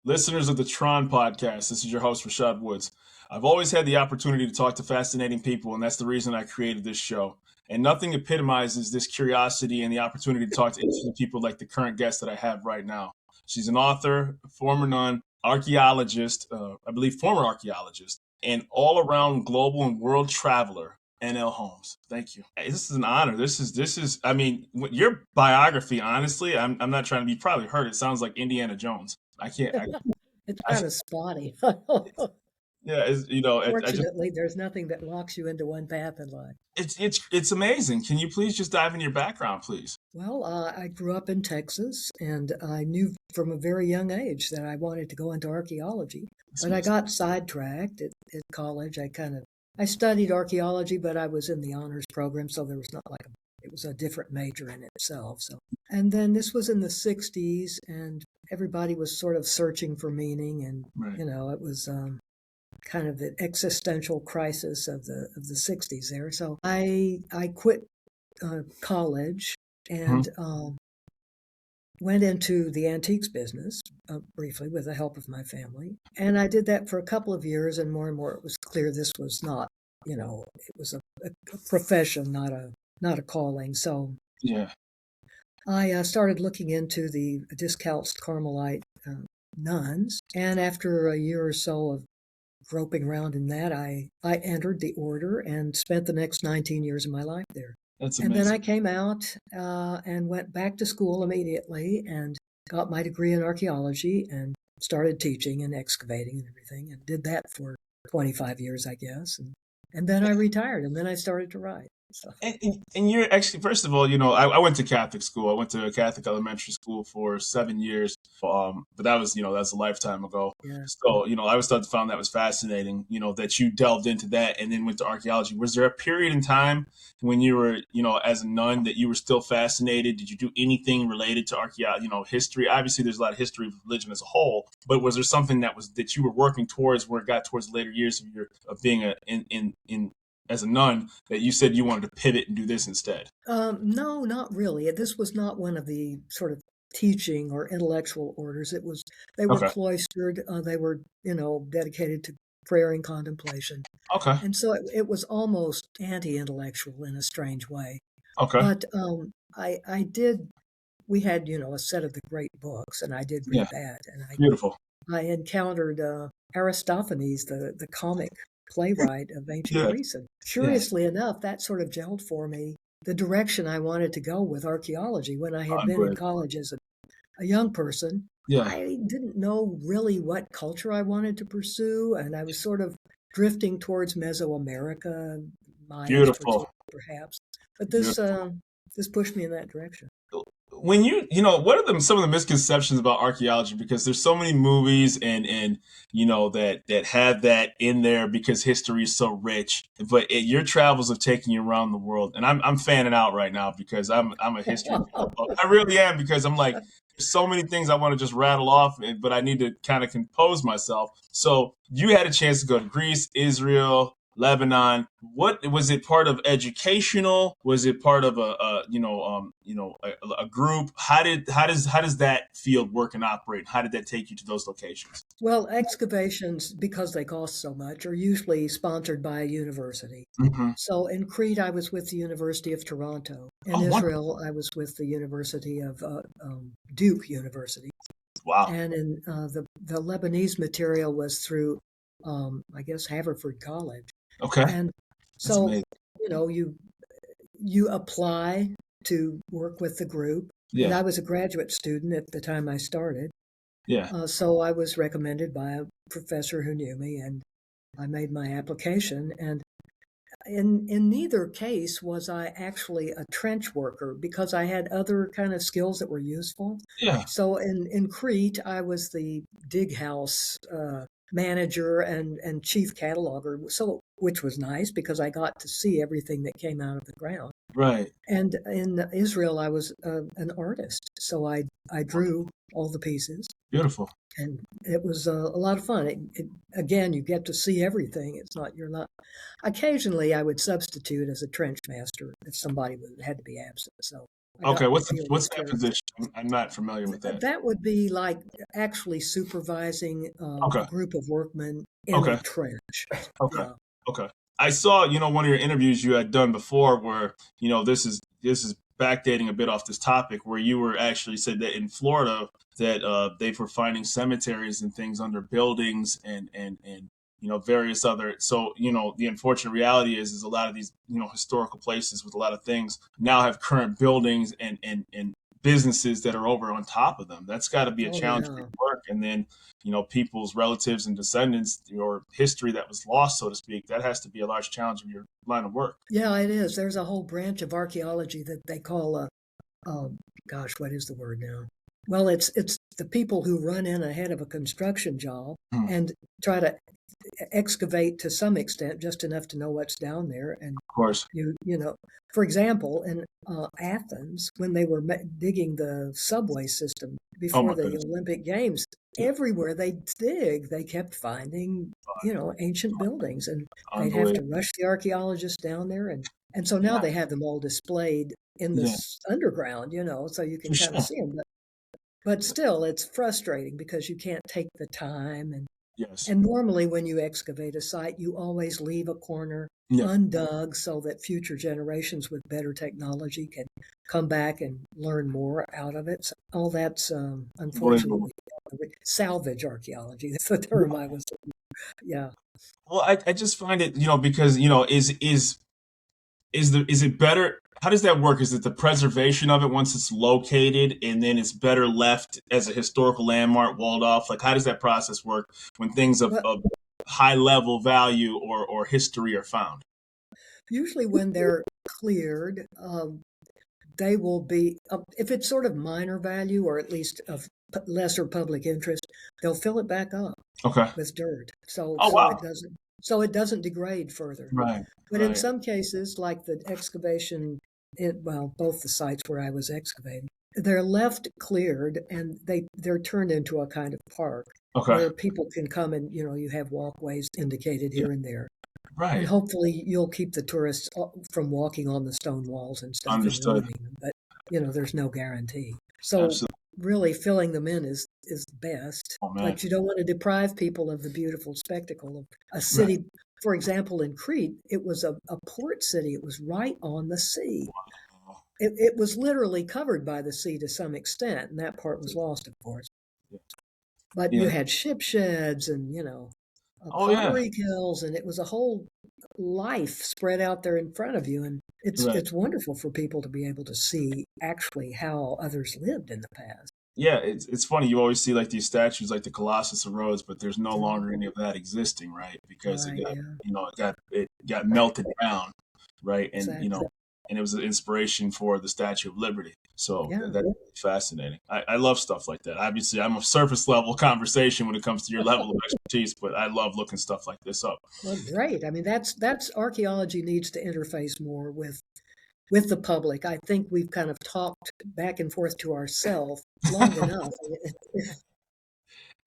Listeners of the T.R.O.N podcast, this is your host, Rashad Woods. I've always had the opportunity to talk to fascinating people, and that's the reason I created this show. And nothing epitomizes this curiosity and the opportunity to talk to interesting people like the current guest that I have right now. She's an author, a former nun, archaeologist, I believe former archaeologist, and all-around global and world traveler, N.L. Holmes. Thank you. Hey, this is an honor. This is. I mean, your biography, honestly, I'm not trying to be, probably heard it sounds like Indiana Jones. I can't. It's kind of spotty. Yeah, Fortunately, there's nothing that locks you into one path in life. It's amazing. Can you please just dive into your background, please? Well, I grew up in Texas, and I knew from a very young age that I wanted to go into archaeology. But I got sidetracked at college. I studied archaeology, but I was in the honors program, so there was not like it was a different major in itself. So, and then this was in the '60s, and everybody was sort of searching for meaning, and Right. it was kind of the existential crisis of the '60s there. So I quit college and went into the antiques business briefly with the help of my family, and I did that for a couple of years. And more it was clear this was not, it was a profession, not a calling. So Yeah. I started looking into the discalced Carmelite nuns, and after a year or so of groping around in that, I entered the order and spent the next 19 years of my life there. That's And then amazing. I came out and went back to school immediately and got my degree in archaeology and started teaching and excavating and everything, and did that for 25 years, I guess. And then I retired, and then I started to write. So. And you're actually, first of all, I went to Catholic school. I went to a Catholic elementary school for 7 years. But that's a lifetime ago. Yeah. So, I always found that was fascinating, that you delved into that and then went to archaeology. Was there a period in time when you were, as a nun, that you were still fascinated? Did you do anything related to archaeology, history? Obviously, there's a lot of history of religion as a whole, but was there something that you were working towards where it got towards the later years of being as a nun that you said you wanted to pivot and do this instead? No, not really. This was not one of the sort of teaching or intellectual orders. They were Okay. cloistered. They were, dedicated to prayer and contemplation. Okay. And so it was almost anti-intellectual in a strange way. Okay. But we had, a set of the great books, and I did read Yeah. that. And Beautiful. I encountered Aristophanes, the comic playwright of ancient Yeah. Greece. And curiously enough, that sort of gelled for me the direction I wanted to go with archaeology. When I had I'm been in great. college as a young person, Yeah. I didn't know really what culture I wanted to pursue, and I was sort of drifting towards Mesoamerica, Mayas, Beautiful. perhaps. But this pushed me in that direction. When what are some of the misconceptions about archaeology? Because there's so many movies and that have that in there because history is so rich. But your travels have taken you around the world, and I'm fanning out right now because I'm a history buff. I really am, because I'm like, there's so many things I want to just rattle off, but I need to kind of compose myself. So you had a chance to go to Greece, Israel, Lebanon. What was it? Part of educational? Was it part of a group? How does that field work and operate? How did that take you to those locations? Well, excavations, because they cost so much, are usually sponsored by a university. Mm-hmm. So in Crete, I was with the University of Toronto. In Oh, Israel, I was with the University of Duke University. wow. And in the Lebanese material was through, I guess, Haverford College. Okay. And so, you apply to work with the group. Yeah. And I was a graduate student at the time I started. Yeah. So I was recommended by a professor who knew me, and I made my application. And in neither case was I actually a trench worker, because I had other kind of skills that were useful. Yeah. So in Crete, I was the dig house manager and chief cataloger, so which was nice because I got to see everything that came out of the ground. Right. And in Israel, I was an artist, so I drew all the pieces. Beautiful. And it was a lot of fun. Again, you get to see everything. You're not. Occasionally, I would substitute as a trench master if somebody had to be absent. So I got Okay, my what's field that experience. position? I'm not familiar with that. That would be like actually supervising a Okay, group of workmen in a okay, trench. okay, Yeah. okay. I saw, one of your interviews you had done before where, this is backdating a bit off this topic where you were actually said that in Florida that they were finding cemeteries and things under buildings and various other. So the unfortunate reality is a lot of these historical places with a lot of things now have current buildings and businesses that are over on top of them. That's got to be a Oh, challenge for yeah. your work. And then people's relatives and descendants or history that was lost, so to speak. That has to be a large challenge of your line of work. Yeah, it is. There's a whole branch of archaeology that they call um, gosh, what is the word now? Well, it's the people who run in ahead of a construction job Hmm. and try to excavate to some extent, just enough to know what's down there. And Of course. for example, in Athens, when they were digging the subway system Oh before my the goodness. Olympic Games, Yeah. everywhere they dig, they kept finding, ancient buildings, and they'd have to Unbelievable. rush the archaeologists down there, and so now Yeah. they have them all displayed in the Yeah. underground, so you can For kind of sure. see them. But still, it's frustrating because you can't take the time. Yes. And normally, when you excavate a site, you always leave a corner Yeah. undug so that future generations with better technology can come back and learn more out of it. So all that's Unbelievable. unfortunately salvage archaeology. That's the term I was. Yeah. Well, I just find it, because, is it better? How does that work? Is it the preservation of it once it's located and then it's better left as a historical landmark walled off? Like, how does that process work when things of, Well, of high level value or history are found? usually when they're cleared, they will be, if it's sort of minor value or at least of lesser public interest, they'll fill it back up Okay. with dirt, so Oh, so wow. it doesn't degrade further. Right. But in Right. some cases, like the excavation, well, both the sites where I was excavating, they're left cleared and they're turned into a kind of park Okay. where people can come and you have walkways indicated Yeah. here and there, and Right. hopefully you'll keep the tourists from walking on the stone walls and stuff and Understood. ruining them. But there's no guarantee. So Absolutely. really filling them in is best, Oh, man. but you don't want to deprive people of the beautiful spectacle of a Right. city. For example, in Crete, it was a port city. It was right on the sea. It was literally covered by the sea to some extent, and that part was lost, of course. But you Yeah. had ship sheds and Oh, yeah. pottery kilns, and it was a whole life spread out there in front of you. And it's Right. it's wonderful for people to be able to see actually how others lived in the past. Yeah, it's funny. You always see like these statues, like the Colossus of Rhodes, but there's no Mhm. longer any of that existing, right? Because Right? Yeah. it got melted down, right? Exactly. And it was an inspiration for the Statue of Liberty. So Yeah. that's fascinating. I love stuff like that. Obviously, I'm a surface level conversation when it comes to your level of expertise, but I love looking stuff like this up. Well, great. I mean, that's archaeology needs to interface more with the public. I think we've kind of talked back and forth to ourselves long enough.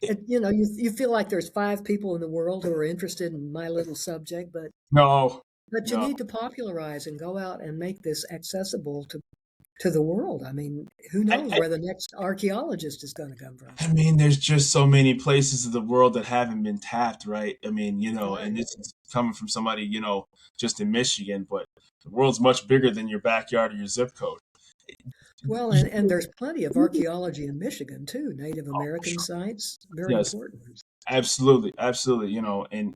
You feel like there's five people in the world who are interested in my little subject, No, but you no. need to popularize and go out and make this accessible to the world. I mean, who knows I, where the next archaeologist is going to come from? I mean, there's just so many places of the world that haven't been tapped, right? I mean, and Right. this is coming from somebody, just in Michigan, but the world's much bigger than your backyard or your zip code. Well, and there's plenty of archaeology in Michigan too. Native American sites, very Yes, important. absolutely, absolutely. And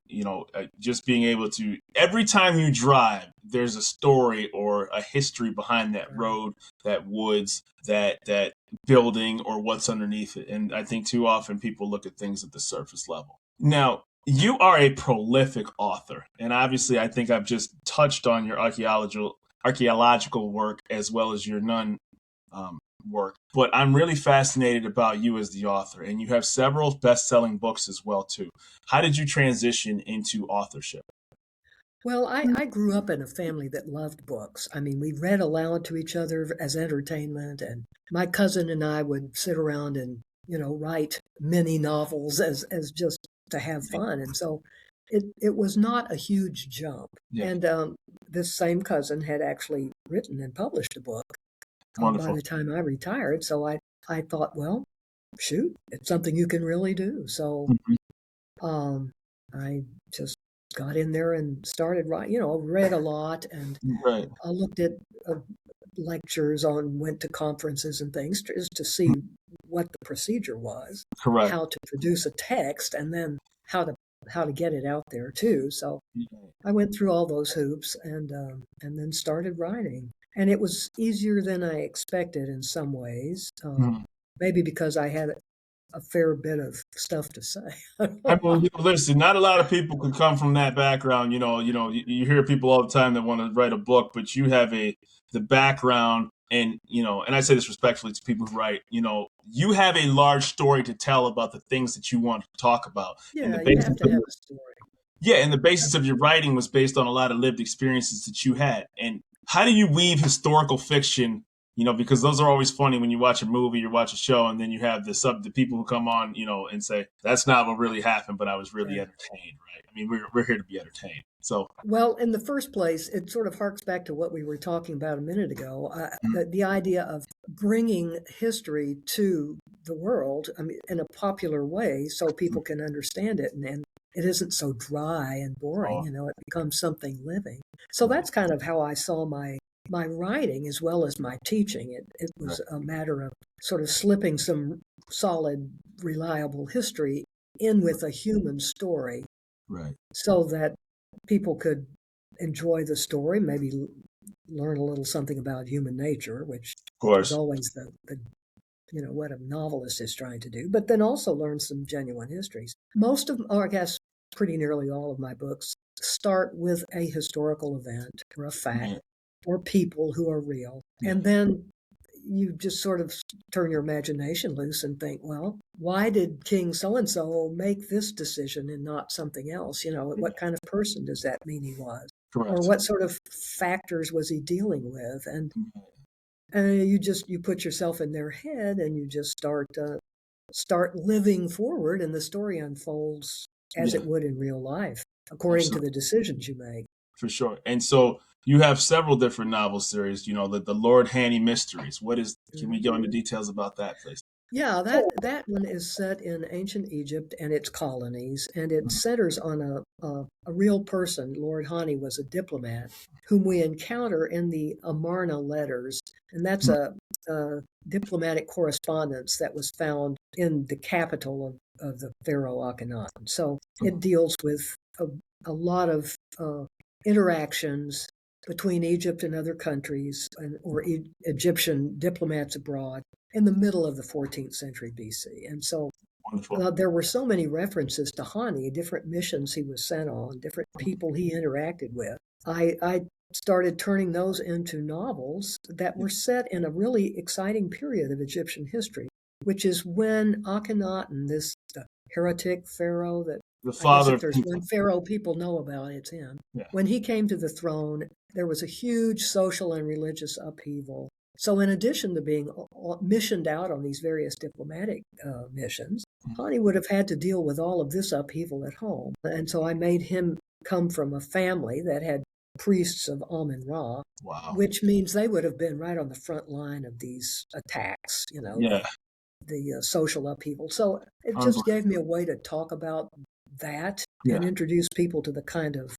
just being able to every time you drive, there's a story or a history behind that Right. road, that woods, that building, or what's underneath it. And I think too often people look at things at the surface level. Now, you are a prolific author, and obviously, I think I've just touched on your archaeological work as well as your nun um, work. But I'm really fascinated about you as the author, and you have several best-selling books as well too. How did you transition into authorship? Well, I grew up in a family that loved books. I mean, we read aloud to each other as entertainment, and my cousin and I would sit around and, write mini novels as just to have fun. And so it was not a huge jump. Yeah. And this same cousin had actually written and published a book. by Wonderful. the time I retired. So I thought, well, shoot, it's something you can really do. So Mhm. um, I just got in there and started writing, read a lot, and Right. I looked at lectures went to conferences and things just to see what the procedure was, Correct. how to produce a text, and then how to get it out there too. So I went through all those hoops and then started writing. And it was easier than I expected in some ways. Mhm. Maybe because I had a fair bit of stuff to say. I mean, listen, not a lot of people can come from that background. You hear people all the time that want to write a book, but you have the background, and and I say this respectfully to people who write. You have a large story to tell about the things that you want to talk about, and the Yeah, you basis have to of have your a story. yeah, and the basis of your writing was based on a lot of lived experiences that you had. And how do you weave historical fiction? Because those are always funny when you watch a movie or watch a show, and then you have the people who come on, and say that's not what really happened, but I was really Yeah. entertained, right? I mean, we're here to be entertained. So, Well, in the first place, it sort of harks back to what we were talking about a minute ago. The idea of bringing history to the world, I mean, in a popular way, so people can understand it, and it isn't so dry and boring. oh, It becomes something living. So right, that's kind of how I saw my writing as well as my teaching. It right, was a matter of sort of slipping some solid, reliable history in with a human story right. so that people could enjoy the story, maybe learn a little something about human nature, which Of is course. always the what a novelist is trying to do, but then also learn some genuine histories. Most of, or I guess pretty nearly all of my books start with a historical event or a fact Right. or people who are real. Yeah. And then you just sort of turn your imagination loose and think, well, why did King so and so make this decision and not something else? What kind of person does that mean he was? Or Correct. what sort of factors was he dealing with? And you put yourself in their head and you just start living forward, and the story unfolds as Yeah. it would in real life, according to Absolutely. the decisions you make. For sure. And so you have several different novel series, the Lord Hani Mysteries. Can we Mhm. go into details about that, please? Yeah, that one is set in ancient Egypt and its colonies, and it centers on a real person. Lord Hani was a diplomat whom we encounter in the Amarna letters, and that's a diplomatic correspondence that was found in the capital of the Pharaoh Akhenaten. So it deals with a, a lot of interactions between Egypt and other countries, or Egyptian diplomats abroad in the middle of the 14th century BC. And so Wonderful. there were so many references to Hani, different missions he was sent on, different people he interacted with. I started turning those into novels that were set in a really exciting period of Egyptian history, which is when Akhenaten, this heretic pharaoh that The I guess father if of there's one people. pharaoh people know about, it's him. Yeah. When he came to the throne, there was a huge social and religious upheaval. So, in addition to being missioned out on these various diplomatic missions, Hani would have had to deal with all of this upheaval at home. And so I made him come from a family that had priests of Amun Ra, Wow. which means they would have been right on the front line of these attacks, Yeah. the social upheaval. So it just Unbelievable. gave me a way to talk about that Yeah. and introduce people to the kind of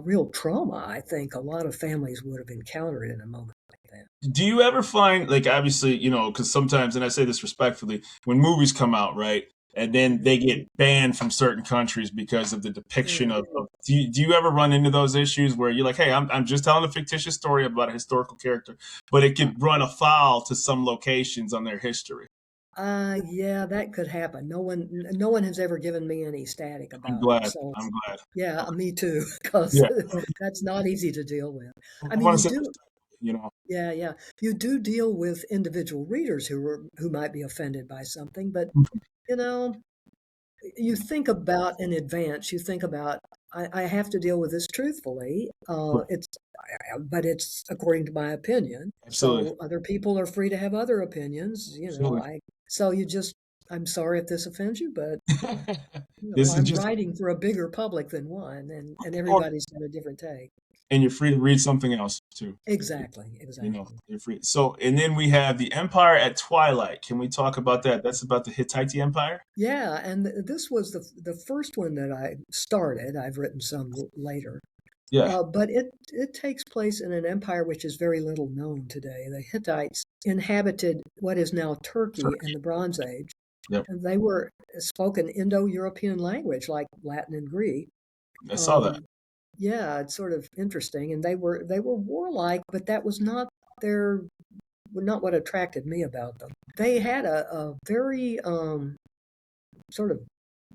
real trauma I think a lot of families would have encountered in a moment like that. Do you ever find, like, obviously, because sometimes, and I say this respectfully, when movies come out, right, and then Mhm. they get banned from certain countries because of the depiction Yeah. of do you ever run into those issues where you're like, hey, I'm just telling a fictitious story about a historical character, but it could run afoul to some locations on their history? Yeah, that could happen. No one has ever given me any static I'm about it. glad. So I'm glad. yeah, Okay. me too, because Yeah. that's not easy to deal with. I I mean, want to you say, do, you know, yeah, yeah, you do deal with individual readers who might be offended by something, but you know, you think about in advance. You think about, I have to deal with this truthfully. But it's according to my opinion. absolutely. So other people are free to have other opinions. Absolutely. So you just, I'm sorry if this offends you, but This is I'm just writing for a bigger public than one, and or everybody's got a different take. And you're free to read something else too. Exactly. You're free. So, and then we have the Empire at Twilight. Can we talk about that? That's about the Hittite Empire. Yeah, and this was the first one that I started. I've written some later. Yeah. But it takes place in an empire which is very little known today. The Hittites inhabited what is now Turkey in the Bronze Age, Yep. and they were spoken Indo-European language like Latin and Greek. I saw that. Yeah, it's sort of interesting, and they were warlike, but that was not what attracted me about them. They had a very sort of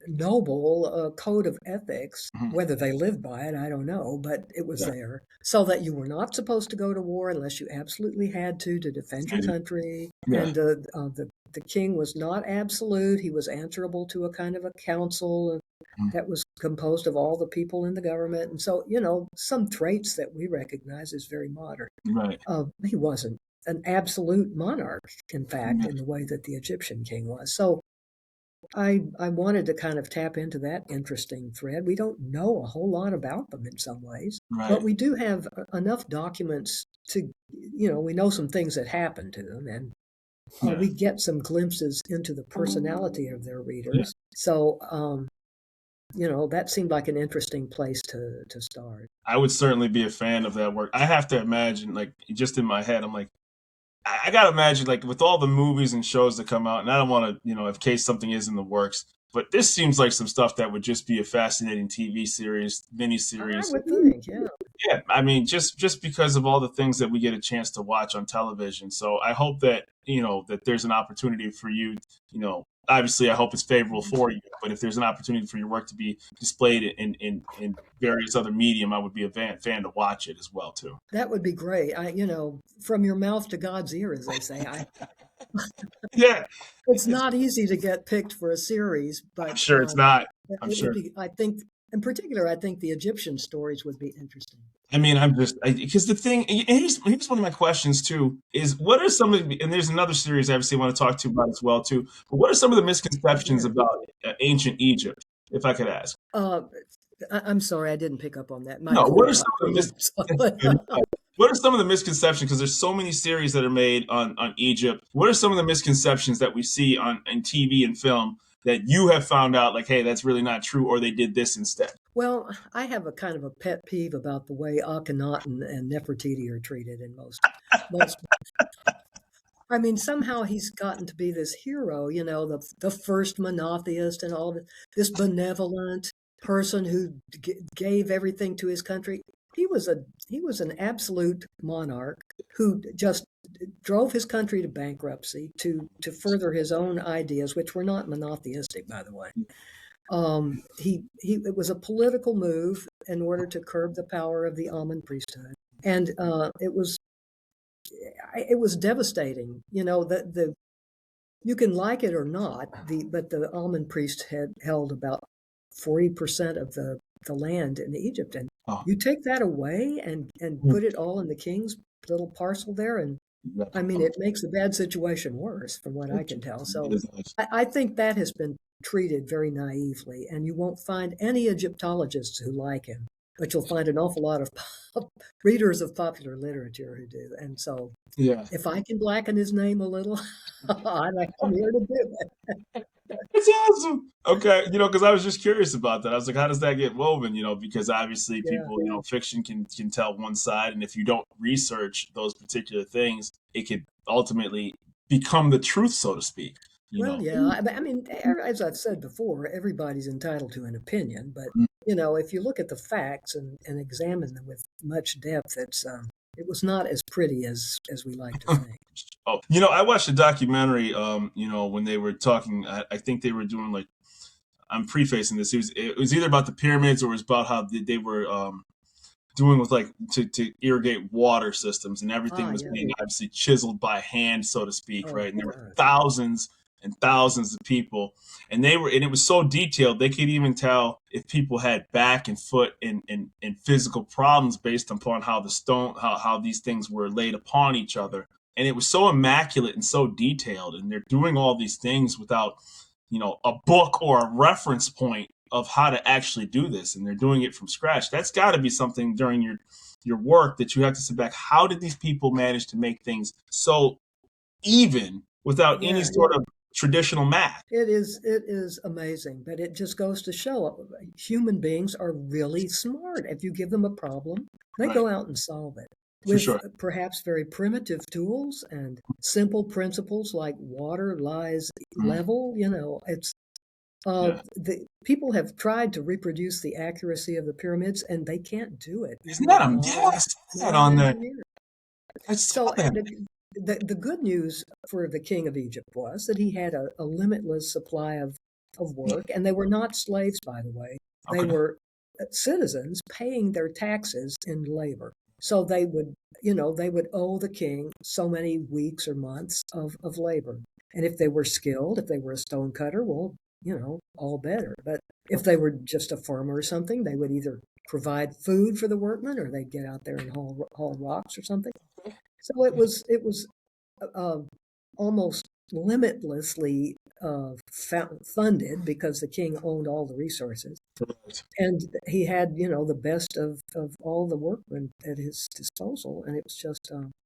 noble code of ethics. Whether they lived by it, I don't know, but it was there. So that you were not supposed to go to war unless you absolutely had to defend your country. Yeah. And the king was not absolute. He was answerable to a kind of a council that was composed of all the people in the government. And so, some traits that we recognize as very modern. Right. He wasn't an absolute monarch, in fact, in the way that the Egyptian king was. So I wanted to kind of tap into that interesting thread. We don't know a whole lot about them in some ways, but we do have enough documents to, we know some things that happened to them, and we get some glimpses into the personality of their readers. So, that seemed like an interesting place to start. I would certainly be a fan of that work. I have to imagine, like, just in my head, I'm like, I gotta imagine, like, with all the movies and shows that come out, and I don't want to, in case something is in the works, but this seems like some stuff that would just be a fascinating TV series, miniseries. I would think, yeah. Yeah, I mean, just because of all the things that we get a chance to watch on television. So I hope that, that there's an opportunity for you, obviously I hope it's favorable for you, but if there's an opportunity for your work to be displayed in various other medium, I would be a fan to watch it as well too. That would be great. From your mouth to God's ear, as they say. Yeah. It's not easy to get picked for a series, but I'm sure it's not. I'm sure. I think, in particular, I think the Egyptian stories would be interesting. I mean, because the thing, here's one of my questions too, is what are some of, and there's another series obviously I want to talk to you about as well too, but what are some of the misconceptions about ancient Egypt, if I could ask? I'm sorry, I didn't pick up on that. What are some of the misconceptions, because there's so many series that are made on Egypt, what are some of the misconceptions that we see on TV and film that you have found out, like, hey, that's really not true, or they did this instead? Well, I have a kind of a pet peeve about the way Akhenaten and Nefertiti are treated in most. I mean, somehow he's gotten to be this hero, the first monotheist and all this benevolent person who gave everything to his country. He was an absolute monarch who just drove his country to bankruptcy to further his own ideas, which were not monotheistic, by the way. It was a political move in order to curb the power of the 𝐻𝐸𝐻 priesthood, and it was devastating. You can like it or not, but the 𝐻𝐸𝐻 priest had held about 40% of the land in Egypt, and you take that away and put it all in the king's little parcel there, and I mean, it makes a bad situation worse, from what I can tell. So I think that has been treated very naively, and you won't find any Egyptologists who like him, but you'll find an awful lot of readers of popular literature who do. And so if I can blacken his name a little, I'm here to do it. It's awesome. Okay, because I was just curious about that. I was like, how does that get woven? Because obviously people, fiction can tell one side, and if you don't research those particular things, it could ultimately become the truth, so to speak. I mean, as I've said before, everybody's entitled to an opinion, but if you look at the facts and examine them with much depth, it was not as pretty as we like to think. I watched a documentary, when they were talking, I think they were doing, like, I'm prefacing this, it was either about the pyramids or it was about how they were doing with, like, to irrigate water systems, and everything was being obviously chiseled by hand, so to speak, right? And there were thousands and thousands of people, and it was so detailed they could even tell if people had back and foot and physical problems based upon how the stone, how these things were laid upon each other. And it was so immaculate and so detailed, and they're doing all these things without, a book or a reference point of how to actually do this, and they're doing it from scratch. That's got to be something during your work that you have to sit back. How did these people manage to make things so even without any Yeah, sort of traditional math? it is amazing, but it just goes to show human beings are really smart. If you give them a problem, they Right, go out and solve it for with sure. perhaps very primitive tools and simple principles like water lies Mhm. level. It's Yeah, the people have tried to reproduce the accuracy of the pyramids, and they can't do it, isn't even that with a yeah? I modern saw that modern on there. engineers. I saw So that. the good news for the king of Egypt was that he had a limitless supply of work, and they were not slaves, by the way. They Okay, were citizens paying their taxes in labor. So they would owe the king so many weeks or months of labor. And if they were skilled, if they were a stone cutter, well, all better. But if they were just a farmer or something, they would either provide food for the workmen or they'd get out there and haul rocks or something. So it was uh, almost limitlessly funded because the king owned all the resources, correct. and he had the best of all the workmen at his disposal, and it was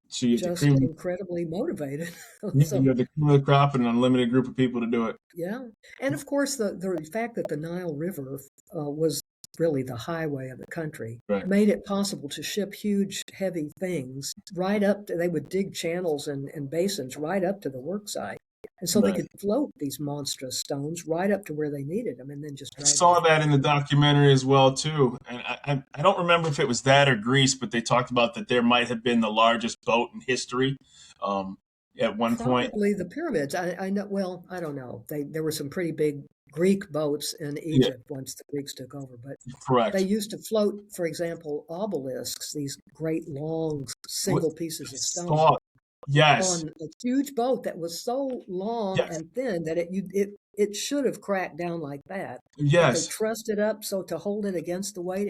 So you have the just cream. incredibly motivated. Yeah, So you have the cream of the crop and an unlimited group of people to do it. yeah, and of course the fact that the Nile River was really the highway of the country Right. made it possible to ship huge, heavy things right up to, they would dig channels and basins right up to the work site. And so they Right. could float these monstrous stones right up to where they needed them and then just I drag them saw that in across. the documentary as well too, and I don't remember if it was that or Greece, but they talked about that there might have been the largest boat in history um, at one point. Probably the pyramids. I know. Well, I don't know. There were some pretty big Greek boats in Yeah, Egypt once the Greeks took over, but they correct. used to float, for example, obelisks, these great long What single pieces I of stone, saw? Yes, on a huge boat that was so long yes, and thin that it should have cracked down like that. But they yes. trussed it up so to hold it against the weight,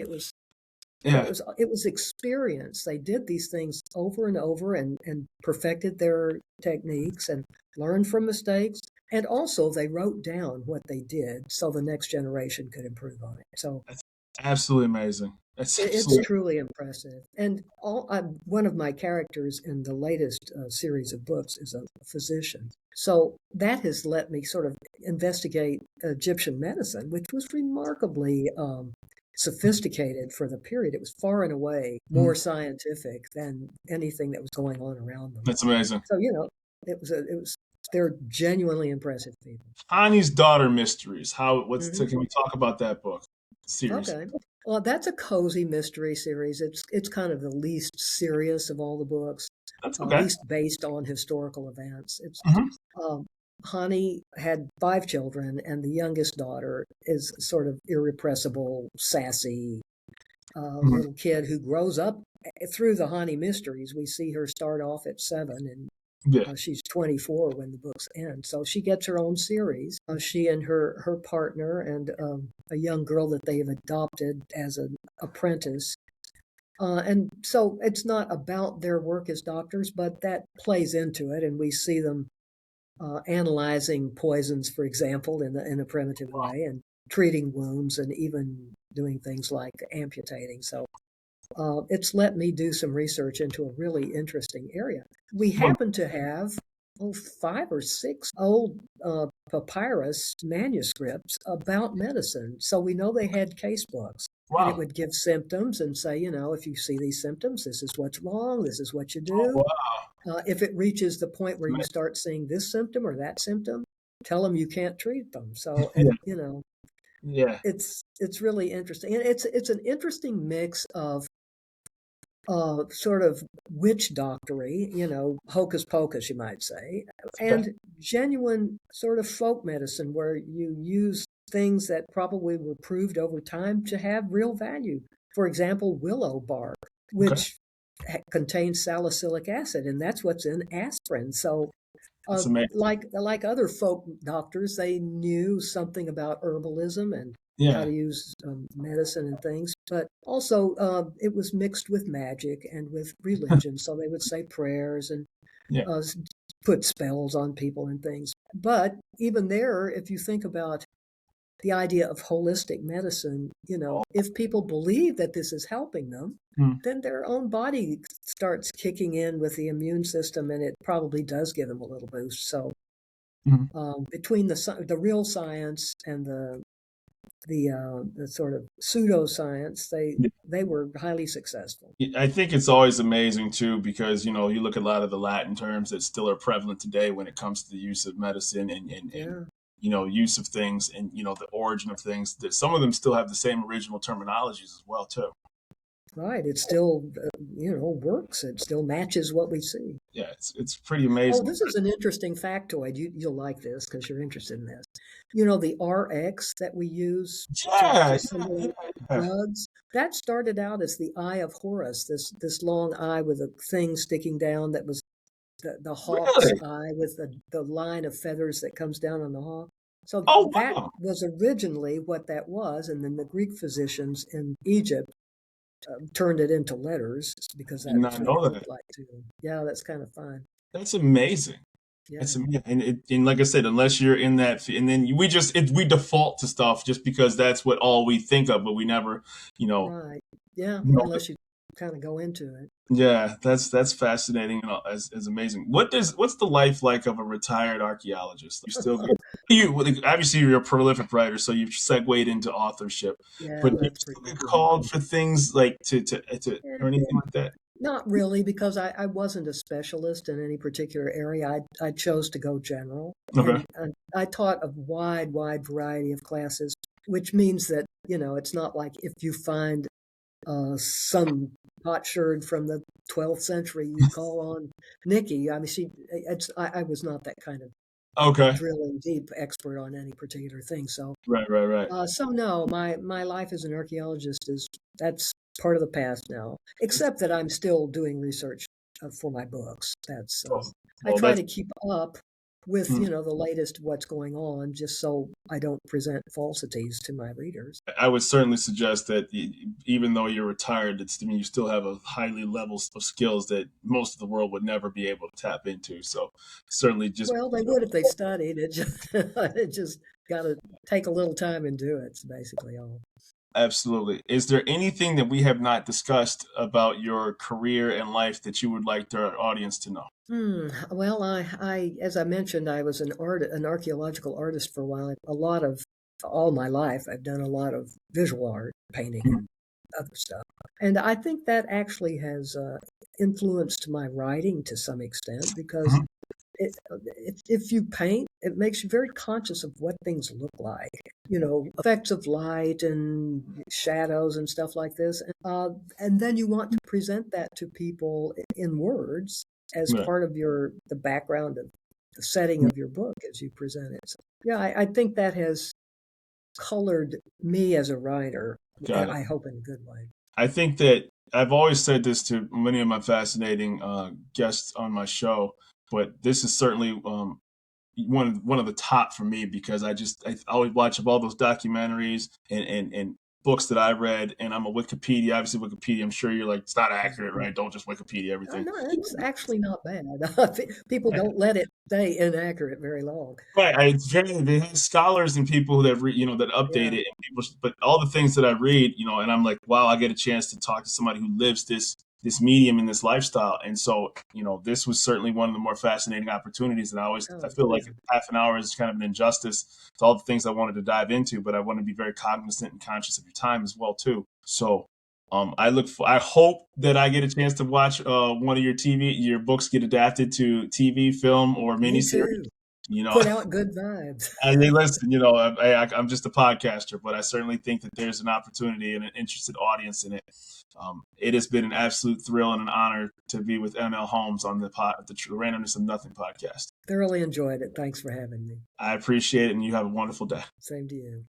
Yeah, it was experience. They did these things over and over and perfected their techniques and learned from mistakes. And also they wrote down what they did so the next generation could improve on it. So that's absolutely amazing. That's it's absolutely truly impressive. And one of my characters in the latest series of books is a physician. So that has let me sort of investigate Egyptian medicine, which was remarkably sophisticated for the period. It was far and away more scientific than anything that was going on around them. that's amazing. So, they're genuinely impressive people. Hani's Daughter Mysteries. Hmm. Can we talk about that book series? Okay. Well, that's a cozy mystery series. It's kind of the least serious of all the books, That's okay. least based on historical events. It's Hmm. um, Hani had 5 children, and the youngest daughter is sort of irrepressible, sassy Hmm. little kid who grows up through the Hani Mysteries. We see her start off at 7, and Yeah. she's 24 when the books end. So she gets her own series. She and her partner and a young girl that they have adopted as an apprentice. And so it's not about their work as doctors, but that plays into it. And we see them analyzing poisons, for example, in a primitive way and treating wounds and even doing things like amputating. So it's let me do some research into a really interesting area. We Well, happen to have 5 or 6 old papyrus manuscripts about medicine. So we know they had case books. And it wow. would give symptoms and say, if you see these symptoms, this is what's wrong, this is what you Oh, do. wow. If it reaches the point where you start seeing this symptom or that symptom, tell them you can't treat them. So, Yeah. Yeah. it's really interesting. And it's an interesting mix of sort of witch doctory, hocus pocus, you might say, Okay. and genuine sort of folk medicine where you use things that probably were proved over time to have real value. For example, willow bark, Okay. which contains salicylic acid, and that's what's in aspirin. So That's amazing. like other folk doctors, they knew something about herbalism and how Yeah. to use medicine and things, but also it was mixed with magic and with religion. So they would say prayers and Yeah. uh, put spells on people and things. But even there, if you think about the idea of holistic medicine, if people believe that this is helping them, then their own body starts kicking in with the immune system, and it probably does give them a little boost. So between the real science and the sort of pseudoscience, they were highly successful. I think it's always amazing too, because you look at a lot of the Latin terms that still are prevalent today when it comes to the use of medicine and use of things and the origin of things. That some of them still have the same original terminologies as well too. Right, it still works. It still matches what we see. Yeah, it's pretty amazing. Oh, this is an interesting factoid. You'll like this because you're interested in this. The RX that we use to symbol drugs, that started out as the Eye of Horus, this long eye with a thing sticking down that was the hawk's eye with the line of feathers that comes down on the hawk. So that was originally what that was, and then the Greek physicians in Egypt turned it into letters because that's what it looked like too. Yeah, that's kind of fun. That's amazing. Yeah. That's amazing. And like I said, unless you're in that, and then we default to stuff just because that's what all we think of, but we never, Right. Yeah. Unless you kind of go into it. Yeah, that's fascinating and as amazing. What's the life like of a retired archaeologist? Obviously you're a prolific writer, so you've segued into authorship. Yeah, but you still get called for things like to or anything like that? Not really, because I wasn't a specialist in any particular area. I chose to go general. Okay. And I taught a wide variety of classes, which means that, it's not like if you find some potsherd from the 12th century, you call on Nikki. I mean, I was not that kind of drilling deep expert on any particular thing. So right. So no, my life as an archaeologist that's part of the past now. Except that I'm still doing research for my books. That's I try to keep up with the latest what's going on, just so I don't present falsities to my readers. I would certainly suggest that even though you're retired, you still have a highly level of skills that most of the world would never be able to tap into. So certainly they would if they studied. It just got to take a little time and do it. It's basically all. Absolutely. Is there anything that we have not discussed about your career and life that you would like our audience to know? Well, I as I mentioned, I was an archaeological artist for a while. All my life, I've done a lot of visual art, painting, and other stuff. And I think that actually has influenced my writing to some extent because if you paint, it makes you very conscious of what things look like, effects of light and shadows and stuff like this. And then you want to present that to people in words as part of the background of the setting of your book as you present it. So, yeah, I think that has colored me as a writer, I hope in a good way. I think that I've always said this to many of my fascinating guests on my show, but this is certainly one of the top for me because I always watch all those documentaries and books that I read, and I'm a Wikipedia. Obviously, Wikipedia. I'm sure you're like, it's not accurate, right? Don't just Wikipedia everything. No, it's actually not bad. People don't let it stay inaccurate very long. Right. They have scholars and people that that update it, and people. But all the things that I read, and I'm like, wow, I get a chance to talk to somebody who lives this medium and this lifestyle. And so, this was certainly one of the more fascinating opportunities. And I feel like half an hour is kind of an injustice to all the things I wanted to dive into, but I want to be very cognizant and conscious of your time as well, too. So I hope that I get a chance to watch one of your books get adapted to TV, film, or miniseries. Put out good vibes. Listen, I'm just a podcaster, but I certainly think that there's an opportunity and an interested audience in it. It has been an absolute thrill and an honor to be with ML Holmes on the Randomness of Nothing podcast. Thoroughly enjoyed it. Thanks for having me. I appreciate it, and you have a wonderful day. Same to you.